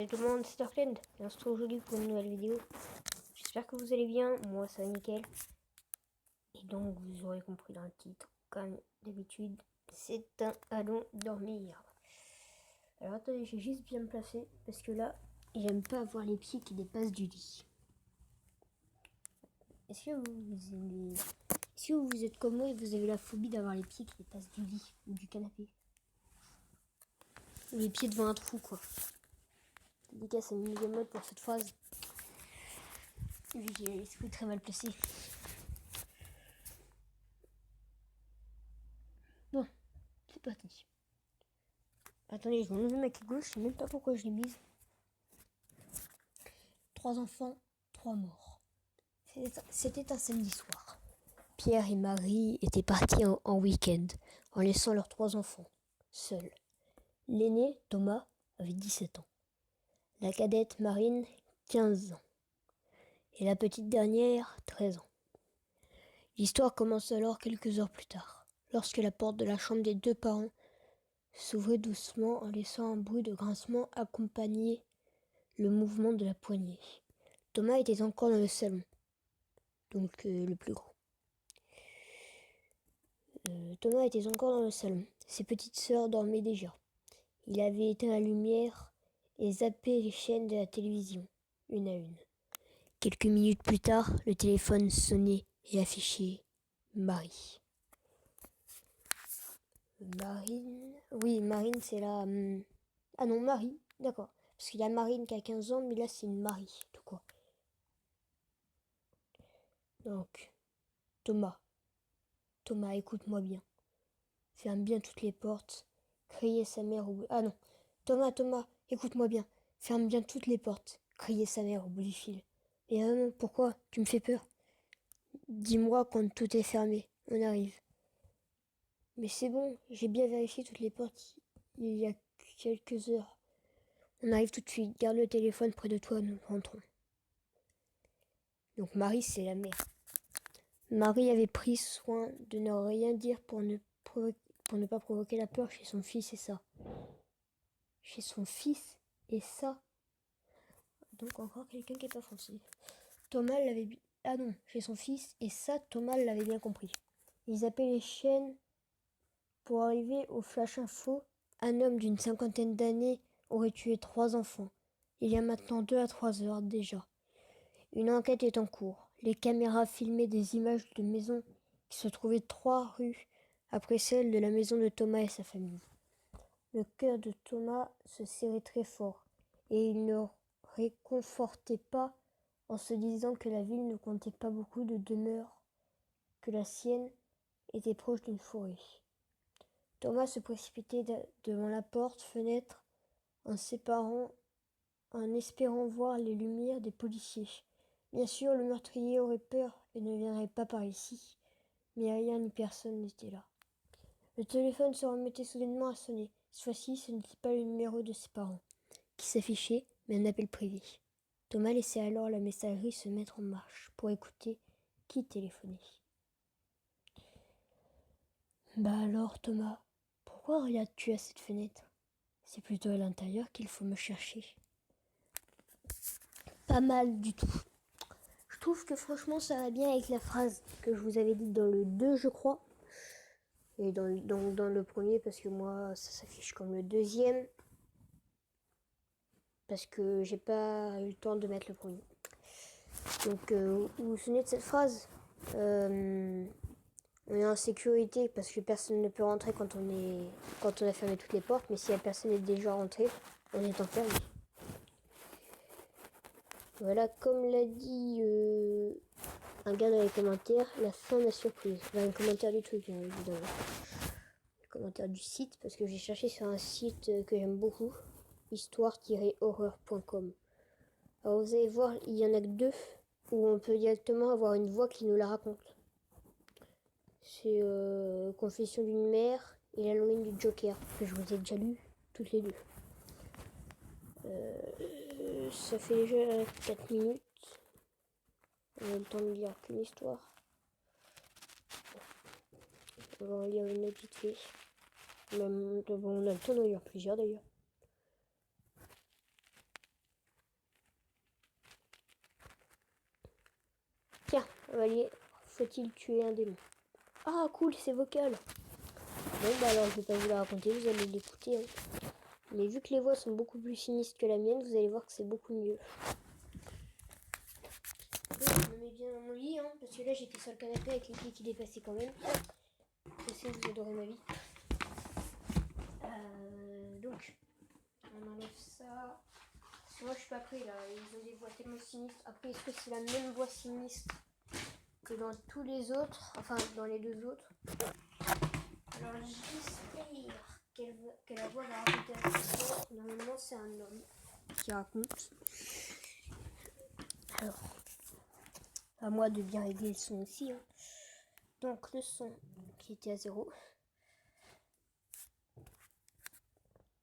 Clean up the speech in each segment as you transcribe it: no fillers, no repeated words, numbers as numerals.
Salut tout le monde, c'est Darkland et on se retrouve aujourd'hui pour une nouvelle vidéo. J'espère que vous allez bien, moi ça va nickel. Et donc vous aurez compris dans le titre, comme d'habitude, c'est un allons dormir. Alors attendez, je vais juste bien me placer parce que là, j'aime pas avoir les pieds qui dépassent du lit. Est-ce que vous êtes comme moi et vous avez la phobie d'avoir les pieds qui dépassent du lit ou du canapé? Ou les pieds devant un trou quoi. Dédicace à une nouvelle mode pour cette phrase. Vu que j'ai l'esprit très mal placé. Bon, c'est parti. Attendez, je vais enlever ma cagoule, je sais même pas pourquoi je l'ai mise. 3 enfants, 3 morts. C'était un samedi soir. Pierre et Marie étaient partis en week-end, en laissant leurs 3 enfants, seuls. L'aîné, Thomas, avait 17 ans. La cadette, Marine, 15 ans. Et la petite dernière, 13 ans. L'histoire commence alors quelques heures plus tard, lorsque la porte de la chambre des 2 parents s'ouvrait doucement en laissant un bruit de grincement accompagner le mouvement de la poignée. Thomas était encore dans le salon, donc le plus grand. Thomas était encore dans le salon. Ses petites sœurs dormaient déjà. Il avait éteint la lumière et zappé les chaînes de la télévision, une à une. Quelques minutes plus tard, le téléphone sonnait et affichait Marie. Marine... Oui, Marine, c'est la... Ah non, Marie, d'accord. Parce qu'il y a Marine qui a 15 ans, mais là, c'est une Marie, tout quoi. Donc, Thomas, écoute-moi bien. Ferme bien toutes les portes. Criait sa mère au bout... Ah non. Thomas, écoute-moi bien. Ferme bien toutes les portes. Criait sa mère au bout du fil. Mais maman, pourquoi? Tu me fais peur. Dis-moi quand tout est fermé. On arrive. Mais c'est bon, j'ai bien vérifié toutes les portes il y a quelques heures. On arrive tout de suite. Garde le téléphone près de toi, nous rentrons. Donc Marie, c'est la mère. Marie avait pris soin de ne rien dire pour ne pas provoquer la peur chez son fils et ça. Chez son fils et ça. Donc encore quelqu'un qui est pas français. Thomas l'avait... Ah non, chez son fils et ça, Thomas l'avait bien compris. Ils appelaient les chaînes pour arriver au flash info. Un homme d'une 50aine d'années aurait tué 3 enfants. Il y a maintenant 2 à 3 heures déjà. Une enquête est en cours. Les caméras filmaient des images de maisons qui se trouvaient 3 rues après celle de la maison de Thomas et sa famille. Le cœur de Thomas se serrait très fort et il ne réconfortait pas en se disant que la ville ne comptait pas beaucoup de demeures, que la sienne était proche d'une forêt. Thomas se précipitait devant la porte, fenêtre, en espérant voir les lumières des policiers. Bien sûr, le meurtrier aurait peur et ne viendrait pas par ici, mais rien ni personne n'était là. Le téléphone se remettait soudainement à sonner. Cette fois-ci, ce n'était pas le numéro de ses parents qui s'affichait, mais un appel privé. Thomas laissait alors la messagerie se mettre en marche pour écouter qui téléphonait. Bah alors, Thomas, pourquoi regardes-tu à cette fenêtre? C'est plutôt à l'intérieur qu'il faut me chercher. Pas mal du tout. Je trouve que franchement ça va bien avec la phrase que je vous avais dite dans le 2 je crois. Et dans le premier parce que moi ça s'affiche comme le deuxième. Parce que j'ai pas eu le temps de mettre le premier. Donc vous vous souvenez de cette phrase? On est en sécurité parce que personne ne peut rentrer quand on a fermé toutes les portes. Mais si la personne est déjà rentrée, on est enfermé. Voilà, comme l'a dit un gars dans les commentaires, la fin de la surprise. Enfin, un commentaire du truc, évidemment. Le commentaire du site, parce que j'ai cherché sur un site que j'aime beaucoup, histoire-horreur.com. Alors vous allez voir, il y en a que 2 où on peut directement avoir une voix qui nous la raconte. C'est Confession d'une mère et l'Halloween du Joker, que je vous ai déjà lu toutes les 2. Ça fait déjà 4 minutes. On a le temps de lire qu'une histoire. On va en lire une autre vite fait. On a le temps d'en lire plusieurs d'ailleurs. Tiens, on va lire. Faut-il tuer un démon? Ah, cool, c'est vocal. Bon, bah alors, je vais pas vous la raconter, vous allez l'écouter. Hein. Mais vu que les voix sont beaucoup plus sinistres que la mienne, vous allez voir que c'est beaucoup mieux. Donc, je me mets bien dans mon lit, hein, parce que là, j'étais sur le canapé avec les pieds qui dépassaient quand même. Je sais que vous adorez ma vie. Donc, on enlève ça. Parce que moi, je suis pas prêt, là. Ils ont des voix tellement sinistres. Après, est-ce que c'est la même voix sinistre que dans tous les autres? Enfin, dans les deux autres. Alors, j'espère que la voix va raconter un histoire. Normalement, c'est un homme qui raconte. Alors, à moi de bien régler le son aussi. Hein. Donc, le son qui était à 0.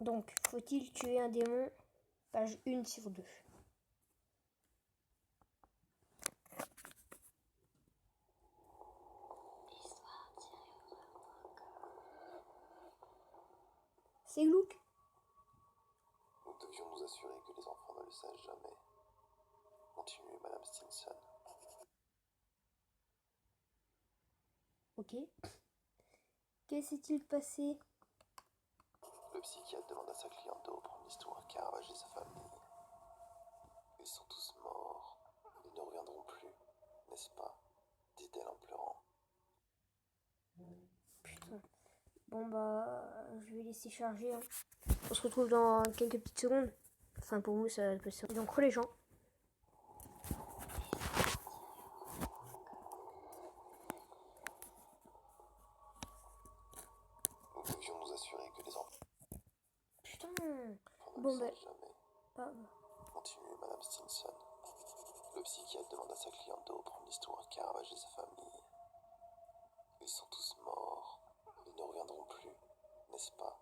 Donc, faut-il tuer un démon? Page 1 sur 2. C'est Luke. Nous devions nous assurer que les enfants ne le sachent jamais. Continuez, Madame Stinson. Ok. Que s'est-il passé? Le psychiatre demande à sa cliente de reprendre l'histoire qui a ravagé sa famille. Ils sont tous morts. Ils ne reviendront plus, n'est-ce pas? Dit-elle en pleurant. Putain. Bon bah, je vais laisser charger. Hein. On se retrouve dans quelques petites secondes. Enfin, pour vous, ça peut se faire. Donc, les gens. Nous devions nous assurer que les enfants Putain. ne Bon le bah, sachent jamais. Continuez, Madame Stinson. Le psychiatre demande à sa cliente de reprendre l'histoire qui a ravagé sa famille. Ils sont tous morts. Ils ne reviendront plus, n'est-ce pas?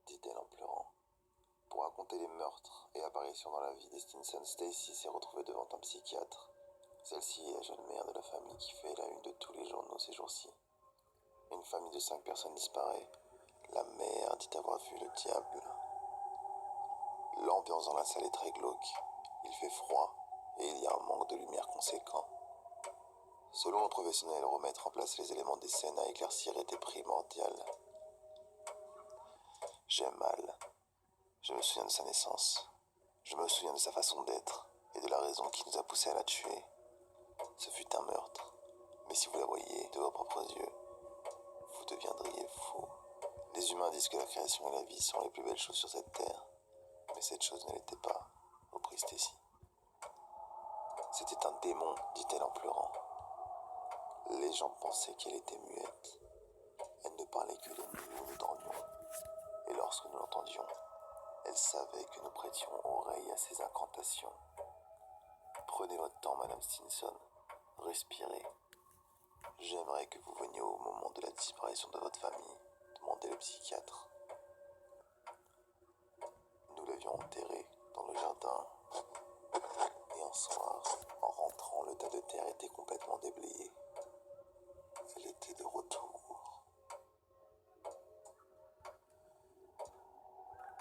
Dit-elle en pleurant. Pour raconter les meurtres et apparitions dans la vie des Stinson, Stacy s'est retrouvée devant un psychiatre. Celle-ci est la jeune mère de la famille qui fait la une de tous les journaux ces jours-ci. Une famille de 5 personnes disparaît. La mère dit avoir vu le diable. L'ambiance dans la salle est très glauque. Il fait froid et il y a un manque de lumière conséquent. Selon un professionnel, remettre en place les éléments des scènes à éclaircir était primordial. J'ai mal. Je me souviens de sa naissance. Je me souviens de sa façon d'être et de la raison qui nous a poussés à la tuer. Ce fut un meurtre. Mais si vous la voyiez de vos propres yeux, vous deviendriez fou. Les humains disent que la création et la vie sont les plus belles choses sur cette terre. Mais cette chose ne l'était pas, reprit Stacy. C'était un démon, dit-elle en pleurant. Les gens pensaient qu'elle était muette. Elle ne parlait que les nuits où nous dormions. Et lorsque nous l'entendions, elle savait que nous prêtions oreille à ses incantations. Prenez votre temps, Madame Stinson. Respirez. J'aimerais que vous veniez au moment de la disparition de votre famille, demandait le psychiatre. Nous l'avions enterrée dans le jardin. Et un soir, en rentrant, le tas de terre était complètement déblayé. Elle était de retour.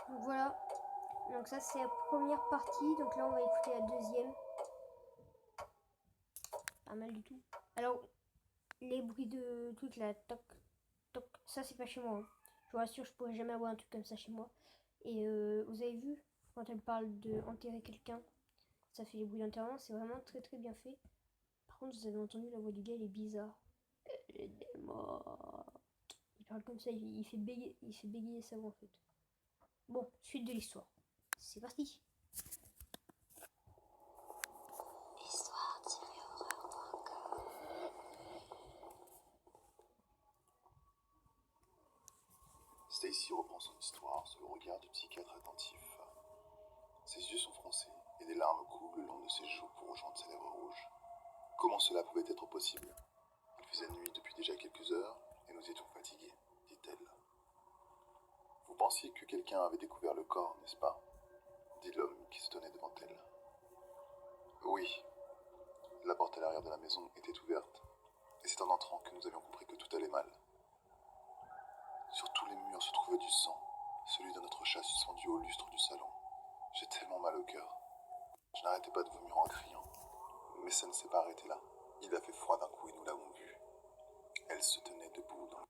Donc voilà. Donc ça, c'est la première partie. Donc là, on va écouter la deuxième. Pas mal du tout. Alors, les bruits de trucs là, toc, toc, ça c'est pas chez moi. Hein. Je vous rassure, je pourrais jamais avoir un truc comme ça chez moi. Et vous avez vu, quand elle parle de enterrer quelqu'un, ça fait les bruits d'enterrement, c'est vraiment très très bien fait. Par contre, vous avez entendu, la voix du gars, elle est bizarre. Elle est morte. Il parle comme ça, il fait bégayer sa voix en fait. Bon, suite de l'histoire. C'est parti. Stacy reprend son histoire sous le regard du psychiatre attentif. Ses yeux sont froncés et des larmes coulent le long de ses joues pour rejoindre ses lèvres rouges. Comment cela pouvait être possible? Il faisait nuit depuis déjà quelques heures et nous étions fatigués, dit-elle. Vous pensiez que quelqu'un avait découvert le corps, n'est-ce pas? Dit l'homme qui se tenait devant elle. Oui. La porte à l'arrière de la maison était ouverte et c'est en entrant que nous avions compris que tout allait mal. Sur tous les murs se trouvait du sang, celui de notre chat suspendu au lustre du salon. J'ai tellement mal au cœur. Je n'arrêtais pas de vomir en criant. Mais ça ne s'est pas arrêté là. Il a fait froid d'un coup et nous l'avons vue. Elle se tenait debout dans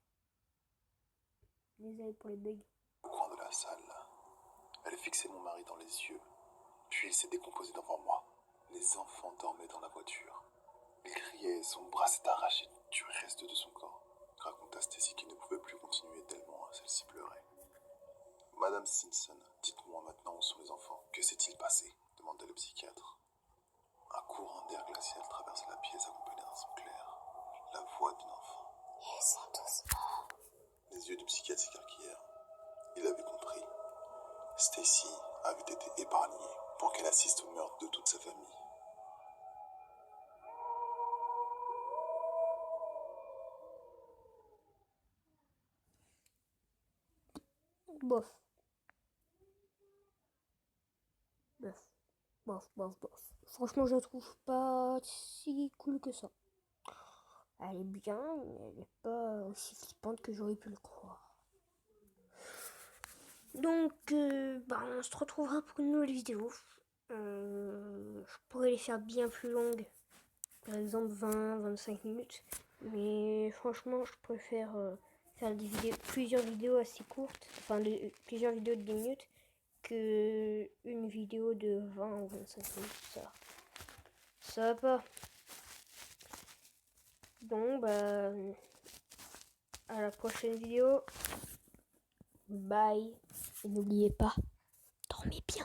Désolé pour les bugs. le coin de la salle. Elle fixait mon mari dans les yeux, puis il s'est décomposé devant moi. Les enfants dormaient dans la voiture. Il criait, son bras s'est arraché du reste de son corps, raconta Stacy qui ne pouvait plus continuer tellement celle-ci pleurait. Madame Simpson, dites-moi maintenant où sont les enfants. Que s'est-il passé demanda le psychiatre. Un courant d'air glacial traversa la pièce accompagné d'un son clair. La voix d'un enfant. Ils sont tous morts. Les yeux du psychiatre s'écarquillèrent. Il avait compris. Stacy avait été épargnée pour qu'elle assiste au meurtre de toute sa famille. Bof. Bof. Franchement, je la trouve pas si cool que ça. Elle est bien, mais elle n'est pas aussi flippante que j'aurais pu le croire. Donc, on se retrouvera pour une nouvelle vidéo. Je pourrais les faire bien plus longues. Par exemple 20-25 minutes. Mais franchement, je préfère faire plusieurs vidéos assez courtes. Enfin, plusieurs vidéos de 10 minutes. Que une vidéo de 20 ou 25 minutes. Ça va pas. Donc, à la prochaine vidéo. Bye. Et n'oubliez pas, dormez bien.